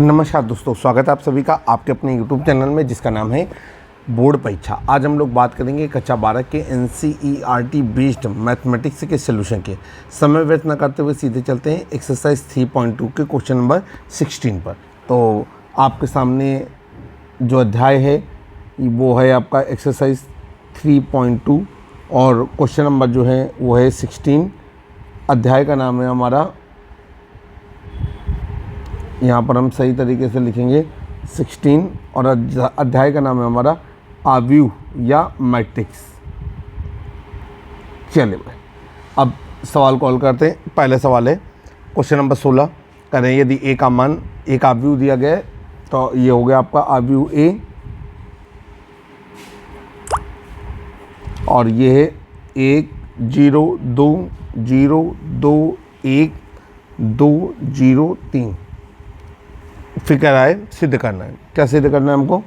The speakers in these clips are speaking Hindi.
नमस्कार दोस्तों, स्वागत है आप सभी का आपके अपने YouTube चैनल में जिसका नाम है बोर्ड परीक्षा। आज हम लोग बात करेंगे कक्षा 12 के NCERT बेस्ड मैथमेटिक्स के सोल्यूशन के। समय व्यर्थ न करते हुए सीधे चलते हैं एक्सरसाइज 3.2 के क्वेश्चन नंबर 16 पर। तो आपके सामने जो अध्याय है वो है आपका एक्सरसाइज 3.2 और क्वेश्चन नंबर जो है वो है 16। अध्याय का नाम है हमारा, यहाँ पर हम सही तरीके से लिखेंगे 16 और अध्याय का नाम है हमारा आव्यूह या मैट्रिक्स। चलिए भाई, अब सवाल को हल करते हैं। पहले सवाल है क्वेश्चन नंबर 16। कह रहे हैं यदि ए का मान एक आव्यूह दिया गया है तो ये हो गया आपका आव्यूह ए, और ये है 1 0 2 0 2 1 2 0 3। फिर कह रहा है सिद्ध करना है। क्या सिद्ध करना है हमको?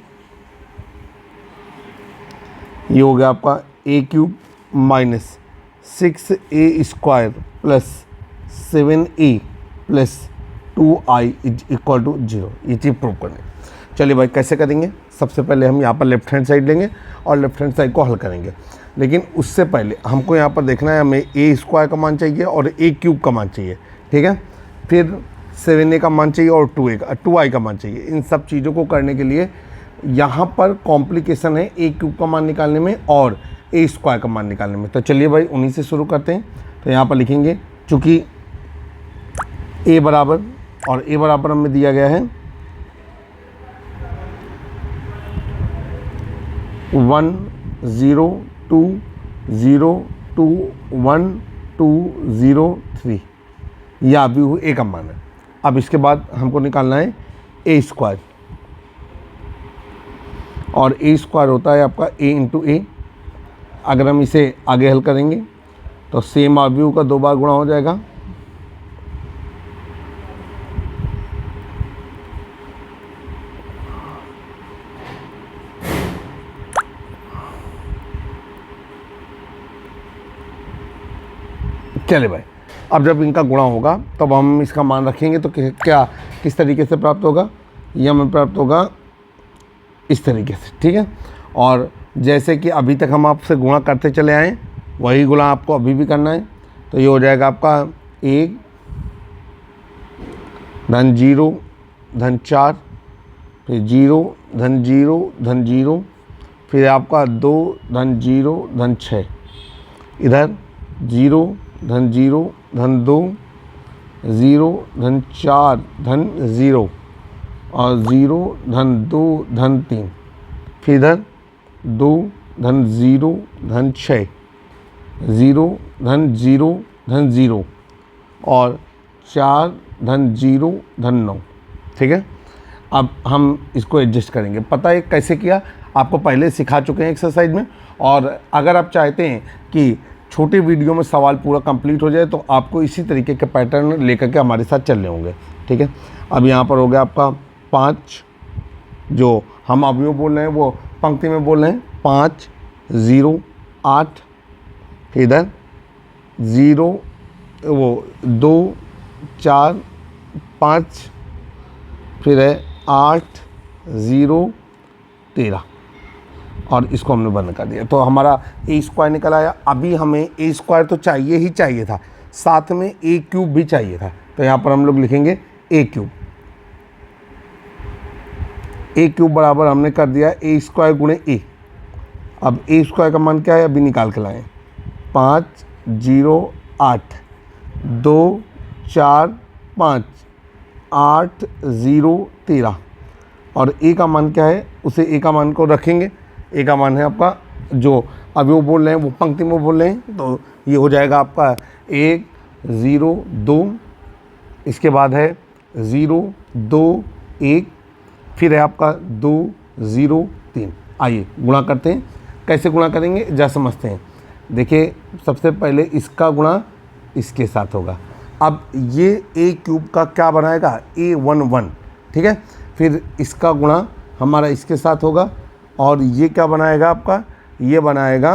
ये हो गया आपका A cube minus 6a² plus 7a plus 2i is equal to 0। ये चीज़ प्रूव करनी है। चलिए भाई, कैसे करेंगे? सबसे पहले हम यहाँ पर लेफ्ट हैंड साइड लेंगे और लेफ्ट हैंड साइड को हल करेंगे। लेकिन उससे पहले हमको यहाँ पर देखना है, हमें a² का मान चाहिए और a क्यूब का मान चाहिए, ठीक है। फिर 7a का मान चाहिए और 2i का मान चाहिए। इन सब चीज़ों को करने के लिए यहाँ पर कॉम्प्लिकेशन है a क्यूब का मान निकालने में और a² का मान निकालने में। तो चलिए भाई उन्हीं से शुरू करते हैं। तो यहाँ पर लिखेंगे, चूँकि a बराबर और a बराबर हमें दिया गया है 1 0 2 0 2 1 2 0 3। यह आव्यूह ए का मान है। अब इसके बाद हमको निकालना है a², और a² होता है आपका a इंटू ए। अगर हम इसे आगे हल करेंगे तो सेम आव्यूह का 2 बार गुणा हो जाएगा। चले भाई, अब जब इनका गुणा होगा तब हम इसका मान रखेंगे तो क्या किस तरीके से प्राप्त होगा? ये हमें प्राप्त होगा इस तरीके से, ठीक है। और जैसे कि अभी तक हम आपसे गुणा करते चले आए, वही गुणा आपको अभी भी करना है। तो ये हो जाएगा आपका 1 धन 0 धन 4, फिर 0 धन 0 धन 0, फिर आपका 2 धन 0 धन 6, इधर 0 धन 0 धन 2, 0 धन 4 धन 0 और 0 धन 2 धन 3, फिर इधर 2 धन 0 धन 6, 0 धन 0 धन 0 और 4 धन 0 धन 9, ठीक है। अब हम इसको एडजस्ट करेंगे। पता है कैसे किया? आपको पहले सिखा चुके हैं एक्सरसाइज में। और अगर आप चाहते हैं कि छोटे वीडियो में सवाल पूरा कंप्लीट हो जाए तो आपको इसी तरीके के पैटर्न लेकर के हमारे साथ चलने होंगे, ठीक है। अब यहाँ पर हो गया आपका 5, जो हम अवयव बोल रहे हैं वो पंक्ति में बोल रहे हैं 5 0 8, इधर 0 वो 2 4 5, फिर है 8 0 13, और इसको हमने बंद कर दिया। तो हमारा a² निकल आया। अभी हमें a² तो चाहिए ही चाहिए था, साथ में a क्यूब भी चाहिए था। तो यहाँ पर हम लोग लिखेंगे a क्यूब। a क्यूब बराबर हमने कर दिया a² गुणे a। अब a² का मान क्या है अभी निकाल के लाएँ। 5 0 8 2 4 5 8 0 13, और a का मान क्या है? उसे a का मान को रखेंगे। a का मान है आपका, जो अवयव बोल रहे हैं वो पंक्ति में बोल रहे हैं, तो ये हो जाएगा आपका 1 0 2, इसके बाद है 0 2 1, फिर है आपका 2 0 3। आइए गुणा करते हैं। कैसे गुणा करेंगे जा समझते हैं। देखिए, सबसे पहले इसका गुणा इसके साथ होगा। अब ये a क्यूब का क्या बनाएगा? a11, ठीक है। फिर इसका गुणा हमारा इसके साथ होगा, और ये क्या बनाएगा आपका? ये बनाएगा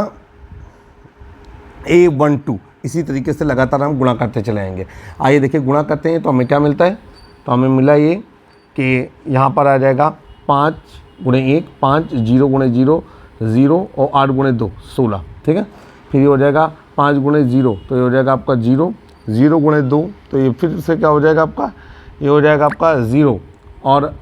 a12। इसी तरीके से लगातार हम गुणा करते चले आएंगे। आइए देखिए गुणा करते हैं तो हमें क्या मिलता है। तो हमें मिला ये कि यहाँ पर आ जाएगा 5 गुणे 1 5, 0 गुणे 0 0 और 8 गुणे 2 16, ठीक है। फिर ये हो जाएगा 5 गुणे 0 तो ये हो जाएगा आपका 0, 0 गुणे 2 तो ये फिर से क्या हो जाएगा आपका, ये हो जाएगा आपका 0 और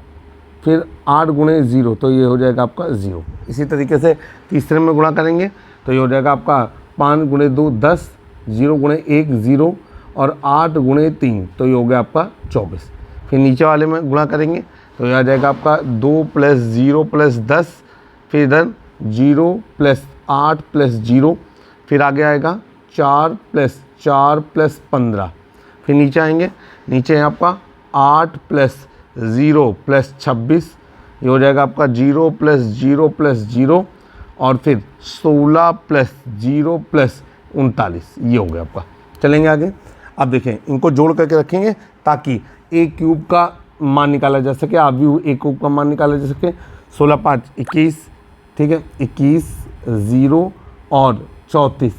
फिर 8 गुणे 0 तो ये हो जाएगा आपका 0। इसी तरीके से तीसरे में गुणा करेंगे तो ये हो जाएगा आपका 5 गुणे 2 10, 0 गुणे 1 0 और 8 गुणे 3 तो ये हो गया आपका 24। फिर नीचे वाले में गुणा करेंगे तो ये आ जाएगा आपका 2 + 0 + 10, फिर इधर 0 + 8 + 0, फिर आगे आएगा 4 + 4 + 15। फिर नीचे आएंगे, नीचे है आपका 8 + 0 + 26, ये हो जाएगा आपका 0 + 0 + 0 और फिर 16 + 0 + 39, ये हो गया आपका। चलेंगे आगे। अब देखें, इनको जोड़ करके रखेंगे ताकि a क्यूब का मान निकाला जा सके, आव्यूह a क्यूब का मान निकाला जा सके। 16 × 5 = 21, ठीक है, 21 0 और 34,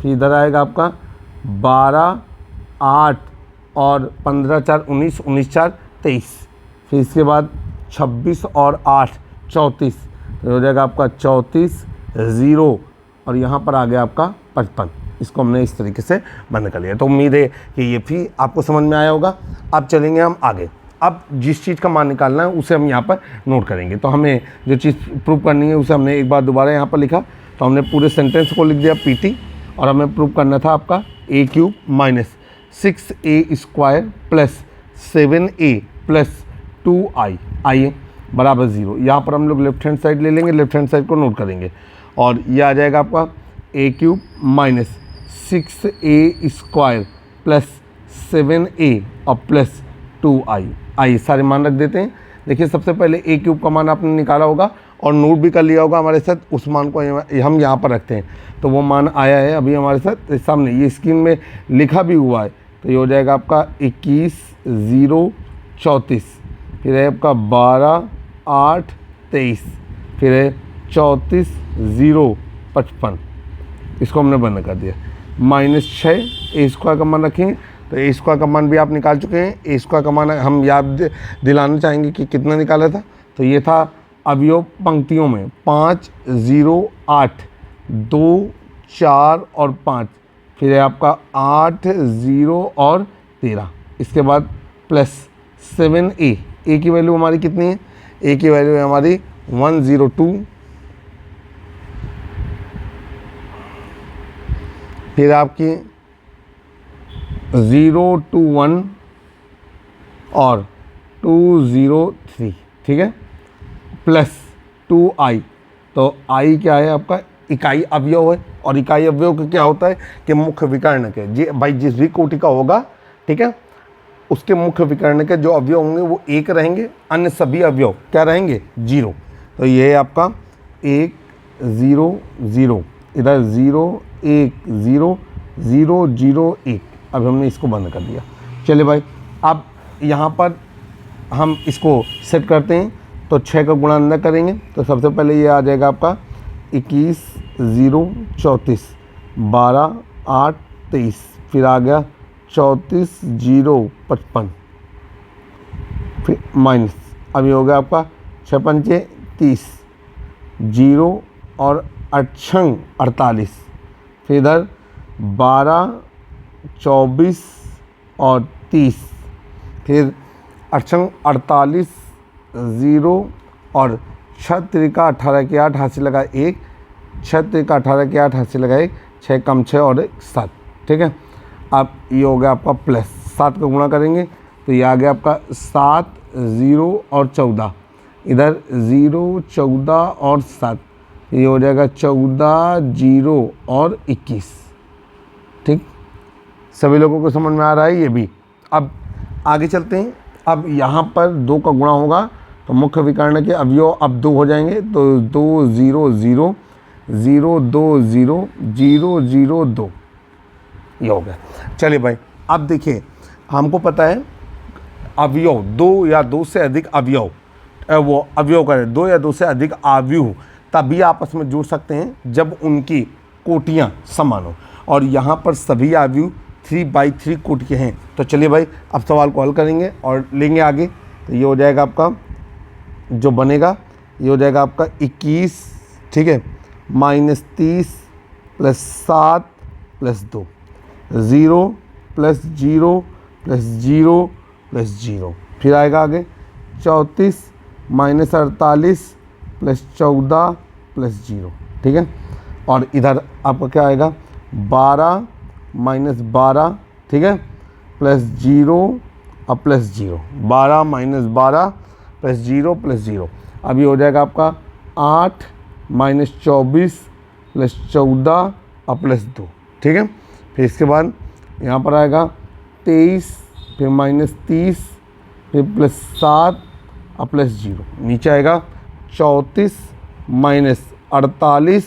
फिर इधर आएगा आपका 12 8 और 15 4 19, 19 4 23, फिर इसके बाद 26 और 8 34, तो हो जाएगा आपका 34 0 और यहाँ पर आ गया आपका 55। इसको हमने इस तरीके से बंद कर लिया। तो उम्मीद है कि ये भी आपको समझ में आया होगा। अब चलेंगे हम आगे। अब जिस चीज़ का मान निकालना है उसे हम यहाँ पर नोट करेंगे। तो हमें जो चीज़ प्रूव करनी है उसे हमने एक बार दोबारा यहाँ पर लिखा, तो हमने पूरे सेंटेंस को लिख दिया PT और हमें प्रूव करना था आपका a³ - 6a² + 7a + 2i आइए बराबर 0। यहाँ पर हम लोग लेफ्ट हैंड साइड ले लेंगे, लेफ्ट हैंड साइड को नोट करेंगे और ये आ जाएगा आपका a³ - 6a² + 7a और प्लस 2i। आइए सारे मान रख देते हैं। देखिए सबसे पहले a³ का मान आपने निकाला होगा और नोट भी कर लिया होगा हमारे साथ, उस मान को हम यहाँ पर रखते हैं। तो वो मान आया है अभी हमारे साथ सामने, ये स्क्रीन में लिखा भी हुआ है। तो ये हो जाएगा आपका 21 0 34, फिर है आपका 12 8 23, फिर है 34 0 55। इसको हमने बंद कर दिया। -6 a² का मान रखेंगे, तो a² का मान भी आप निकाल चुके हैं। a² का मान हम याद दिलाना चाहेंगे कि कितना निकाला था। तो ये था अवयव पंक्तियों में 5 0 8 2 4 और 5, फिर है आपका 8 0 और 13, इसके बाद प्लस 7a। a की वैल्यू हमारी कितनी है? a की वैल्यू है हमारी 102, फिर आपकी 021 और 203, ठीक है, प्लस 2i। तो i क्या है आपका? इकाई अवयव है, और इकाई अवयव का क्या होता है कि मुख्य विकर्ण के भाई जिस भी कोटि का होगा, ठीक है, उसके मुख्य विकर्ण के जो अवयव होंगे वो 1 रहेंगे, अन्य सभी अवयव क्या रहेंगे? 0। तो ये है आपका 1 0 0, इधर 0 1 0 0 0 1। अब हमने इसको बंद कर दिया। चलिए भाई, अब यहाँ पर हम इसको सेट करते हैं। तो 6 का गुणा अंदर करेंगे, तो सबसे पहले ये आ जाएगा आपका 21 0 34, 12 8 23, फिर आ गया 34 0 55, फिर माइनस, अभी हो गया आपका 6 पंचे 30, 0 और 8 48, फिर इधर 12 24 और 30, फिर 8 48 0 और 6 त्रिका 18 के 8 हाथ से लगा 1, 6 त्रिका 18 के 8 हाथ से लगा 1, 6 कम 6 और 1 7, ठीक है। अब ये हो गया आपका प्लस 7 का गुणा करेंगे, तो ये आ गया आपका 7 0 और 14, इधर 0 14 और 7, ये हो जाएगा 14 0 और 21, ठीक। सभी लोगों को समझ में आ रहा है ये भी। अब आगे चलते हैं। अब यहाँ पर 2 का गुणा होगा तो मुख्य विकर्ण के अवयव अब 2 हो जाएंगे। तो 2 0 0 0 2 0 0 0 2, ये हो गया। चलिए भाई, अब देखिए हमको पता है अवयव 2 या 2 से अधिक अवयव, वो अवयव करें 2 या 2 से अधिक आव्यूह तभी आपस में जुड़ सकते हैं जब उनकी कोटियाँ समान हो, और यहाँ पर सभी आव्यूह 3/3 कोटि के हैं। तो चलिए भाई, अब सवाल को हल करेंगे और लेंगे आगे। तो ये हो जाएगा आपका जो बनेगा, ये हो जाएगा आपका 21, ठीक है, -30 + 7 + 2, 0 + 0 + 0 + 0, फिर आएगा आगे 34 - 48 + 14 + 0, ठीक है। और इधर आपका क्या आएगा 12 - 12, ठीक है, +0 और +0, 12 - 12 +0 +0। अब ये हो जाएगा आपका 8 - 24 + 14 और +2, ठीक है। फिर इसके बाद यहाँ पर आएगा 23, फिर -30, फिर +7 और +0, नीचे आएगा 34 - 48,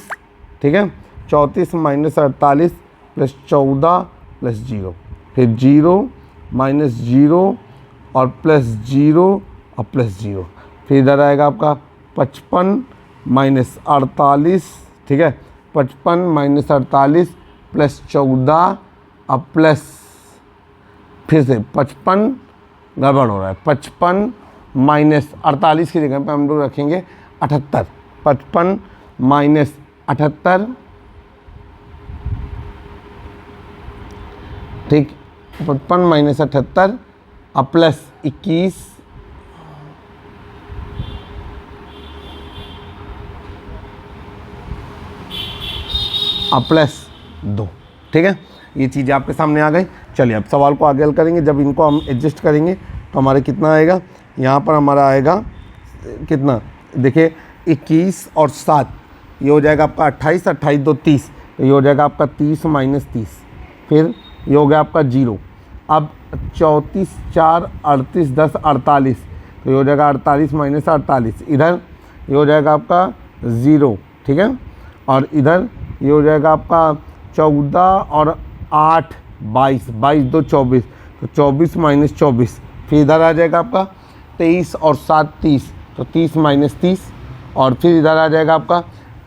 ठीक है, 34 - 48 + 14 + 0, फिर 0 - 0 और +0 और +0, फिर इधर आएगा आपका 55 - 48, ठीक है, 55 - 48 + 14 और प्लस, फिर से 55 गड़बड़ हो रहा है, 55 - 48 की जगह पे हम लोग रखेंगे 78, 55 - 78, ठीक, 55 - 78 और +21 और +2, ठीक है। ये चीज़ें आपके सामने आ गई। चलिए अब सवाल को आगे हल करेंगे। जब इनको हम एडजस्ट करेंगे तो हमारे कितना आएगा, यहाँ पर हमारा आएगा कितना, देखिए 21 और 7, ये हो जाएगा आपका 28, 28 2 30, तो ये हो जाएगा आपका 30 - 30, फिर ये हो गया आपका 0। अब 34 4 38 10 48, तो ये हो जाएगा 48 - 48, इधर ये हो जाएगा आपका 0, ठीक है, और इधर ये हो जाएगा आपका 14 और 8 22, 22 2 24, तो 24 - 24, फिर इधर आ जाएगा आपका 23 और 7 30, तो 30 - 30, और फिर इधर आ जाएगा आपका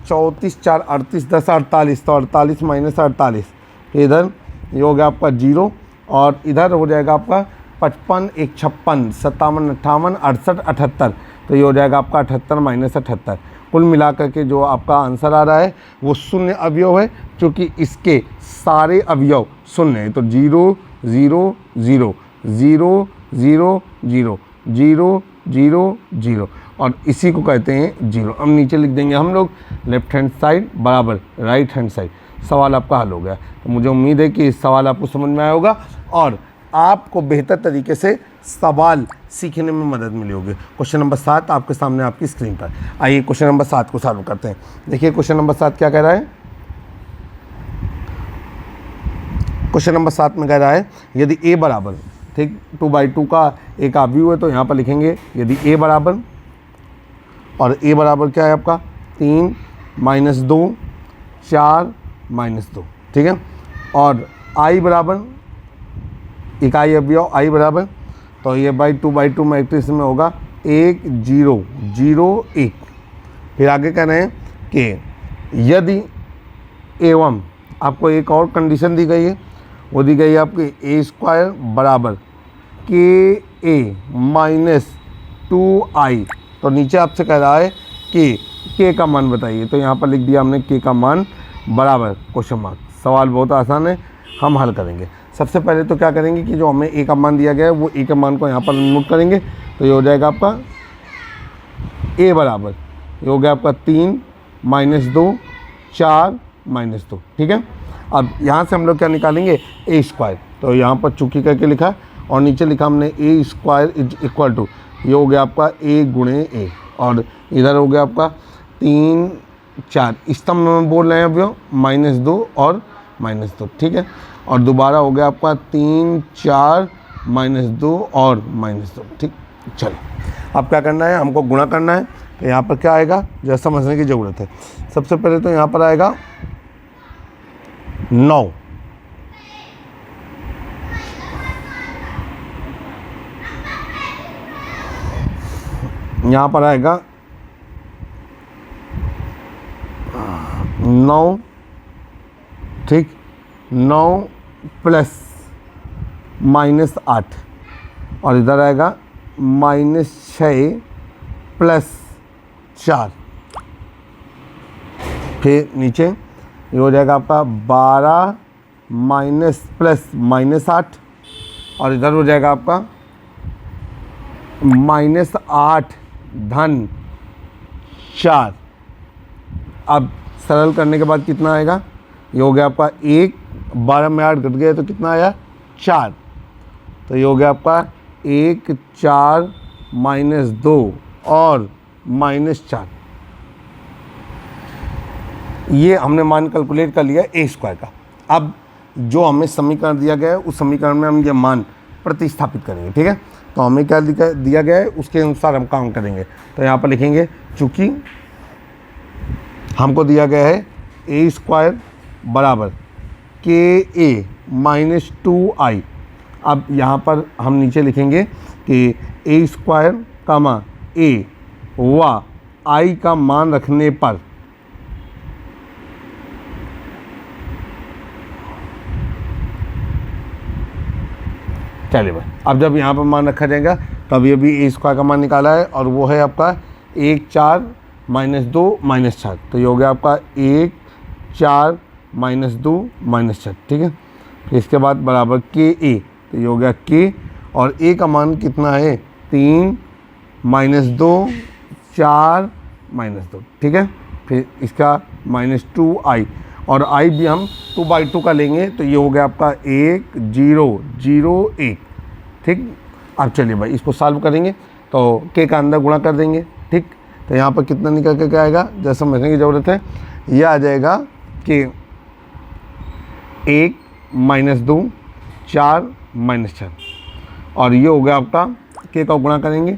34 4 38 10 48, तो 48 - 48, फिर इधर ये हो गया आपका 0, और इधर हो जाएगा आपका 55 1 56 57 58 68 78, तो ये हो जाएगा आपका 78 - 78। कुल मिलाकर के जो आपका आंसर आ रहा है वो शून्य अवयव है, क्योंकि इसके सारे अवयव शून्य है। तो 0 0 0 0 0 0 0 0 0, और इसी को कहते हैं 0। अब नीचे लिख देंगे हम लोग लेफ्ट हैंड साइड बराबर राइट हैंड साइड। सवाल आपका हल हो गया। तो मुझे उम्मीद है कि इस सवाल आपको समझ में आया होगा और आपको बेहतर तरीके से सवाल सीखने में मदद मिली होगी। क्वेश्चन नंबर 7 आपके सामने आपकी स्क्रीन पर। आइए क्वेश्चन नंबर 7 को सॉल्व करते हैं। देखिए क्वेश्चन नंबर 7 क्या कह रहा है। क्वेश्चन नंबर 7 में कह रहा है यदि a बराबर, ठीक, 2/2 का एक अवयव है, तो यहाँ पर लिखेंगे यदि a बराबर, और a बराबर क्या है आपका 3 - 2 4 - 2, ठीक है, और i बराबर इकाई अवयव i बराबर, तो ये 2/2 मैट्रिक्स में होगा 1 0 0 1। फिर आगे कह रहे हैं कि यदि एवं, आपको एक और कंडीशन दी गई है, वो दी गई है आपकी a² बराबर ka - 2i। तो नीचे आपसे कह रहा है कि k का मान बताइए, तो यहाँ पर लिख दिया हमने k का मान बराबर क्वेश्चन मार्क। सवाल बहुत आसान है, हम हल करेंगे। सबसे पहले तो क्या करेंगे कि जो हमें a का मान दिया गया है वो a के मान को यहाँ पर नोट करेंगे। तो ये हो जाएगा आपका a बराबर, ये हो गया आपका 3 - 2 4 - 2, ठीक है। अब यहाँ से हम लोग क्या निकालेंगे a², तो यहाँ पर चूंकि करके लिखा और नीचे लिखा हमने a² = ये हो गया आपका a × a, और इधर हो गया आपका 3 4 स्तंभ में बोल रहे हैं अभी -2 और -2, ठीक है, और दोबारा हो गया आपका 3 4 -2 और -2, ठीक। चलो अब क्या करना है, हमको गुणा करना है। तो यहाँ पर क्या आएगा जो समझने की ज़रूरत है। सबसे पहले तो यहाँ पर आएगा 9, यहाँ पर आएगा 9, ठीक, 9 + -8, और इधर आएगा -6 + 4, फिर नीचे ये हो जाएगा आपका 12 -+-8, और इधर हो जाएगा आपका -8 धन 4। अब सरल करने के बाद कितना आएगा, ये हो गया आपका 1, 12 में 8 घट गए तो कितना आया 4, तो ये हो गया आपका 1, 4 -2 और -4। ये हमने मान कैलकुलेट कर लिया a² का। अब जो हमें समीकरण दिया गया है उस समीकरण में हम ये मान प्रतिस्थापित करेंगे, ठीक है। तो हमें क्या दिया गया है उसके अनुसार हम काम करेंगे। तो यहाँ पर लिखेंगे, चूँकि हमको दिया गया है a² बराबर ka -2i। अब यहाँ पर हम नीचे लिखेंगे कि a² कामा a व i का मान रखने पर चलिए भाई, अब जब यहाँ पर मान रखा जाएगा तब ये भी a² का मान निकाला है और वो है आपका 1, 4 -2 -4, तो ये हो गया आपका 1, 4 -2 -4, ठीक है। फिर इसके बाद बराबर ka, तो ये हो गया k, और a का मान कितना है 3 -2 4 -2, ठीक है। फिर इसका -2i, और i भी हम 2/2 का लेंगे, तो ये हो गया आपका 1 0 0 1, ठीक। अब चलिए भाई इसको सॉल्व करेंगे तो k का अंदर गुणा कर देंगे, ठीक। तो यहाँ पर कितना निकल के क्या आएगा, जैसे समझने की ज़रूरत है, यह आ जाएगा कि 1 -2 4 -4, और ये हो गया आपका k का गुणा करेंगे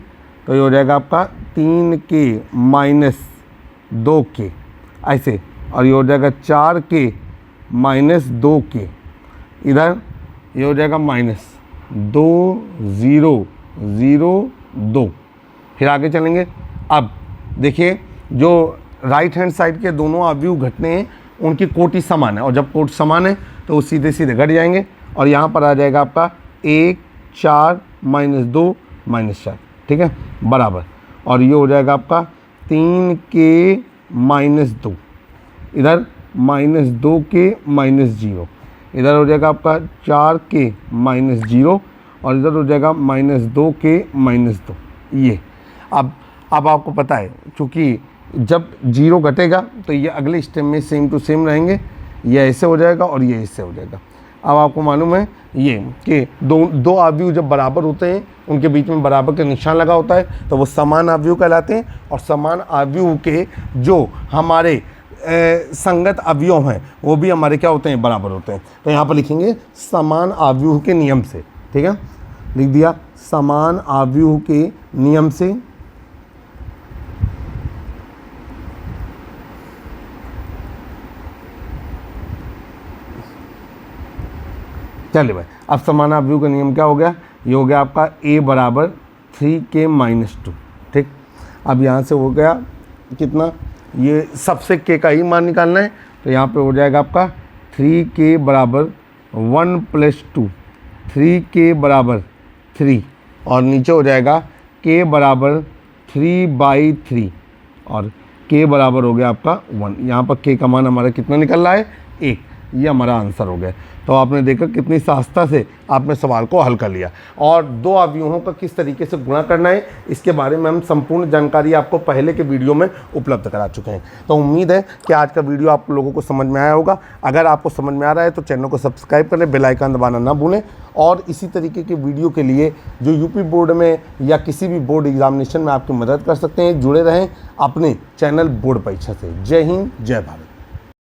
तो ये हो जाएगा आपका 3k -2k ऐसे, और ये हो जाएगा 4k -2k, इधर ये हो जाएगा -2 0 0 2। फिर आगे चलेंगे। अब देखिए जो राइट हैंड साइड के दोनों अवयव घटने हैं उनकी कोटि समान है, और जब कोटि समान है तो वो सीधे सीधे घट जाएंगे, और यहाँ पर आ जाएगा आपका 1 4 -2 -4, ठीक है, बराबर, और ये हो जाएगा आपका 3k -2, इधर -2k -0, इधर हो जाएगा आपका 4k -0, और इधर हो जाएगा -2k -2। ये अब आपको पता है चूँकि जब 0 घटेगा तो ये अगले स्टेप में सेम टू सेम रहेंगे, ये ऐसे हो जाएगा और ये ऐसे हो जाएगा। अब आपको मालूम है ये कि दो अवयव जब बराबर होते हैं उनके बीच में बराबर का निशान लगा होता है तो वो समान अवयव कहलाते हैं, और समान अवयव के जो हमारे संगत अवयव हैं वो भी हमारे क्या होते हैं, बराबर होते हैं। तो यहाँ पर लिखेंगे समान अवयव के नियम से, ठीक है, लिख दिया समान अवयव के नियम से चलिए भाई, अब समान अवयव का नियम क्या हो गया, ये हो गया आपका a बराबर 3k -2, ठीक। अब यहाँ से हो गया कितना, ये सबसे k का ही मान निकालना है, तो यहाँ पे हो जाएगा आपका 3k बराबर 1 + 2, 3k बराबर 3, और नीचे हो जाएगा k बराबर 3/3, और k बराबर हो गया आपका 1। यहाँ पर k का मान हमारा कितना निकल रहा है, 1। ये हमारा आंसर हो गया। तो आपने देखा कितनी सहजता से आपने सवाल को हल कर लिया, और दो अवयवों का किस तरीके से गुणा करना है इसके बारे में हम संपूर्ण जानकारी आपको पहले के वीडियो में उपलब्ध करा चुके हैं। तो उम्मीद है कि आज का वीडियो आप लोगों को समझ में आया होगा। अगर आपको समझ में आ रहा है तो चैनल को सब्सक्राइब करें, बेल आइकन दबाना ना भूलें, और इसी तरीके के वीडियो के लिए जो यूपी बोर्ड में या किसी भी बोर्ड एग्जामिनेशन में आपकी मदद कर सकते हैं, जुड़े रहें अपने चैनल बोर्ड परीक्षा से। जय हिंद, जय भारत।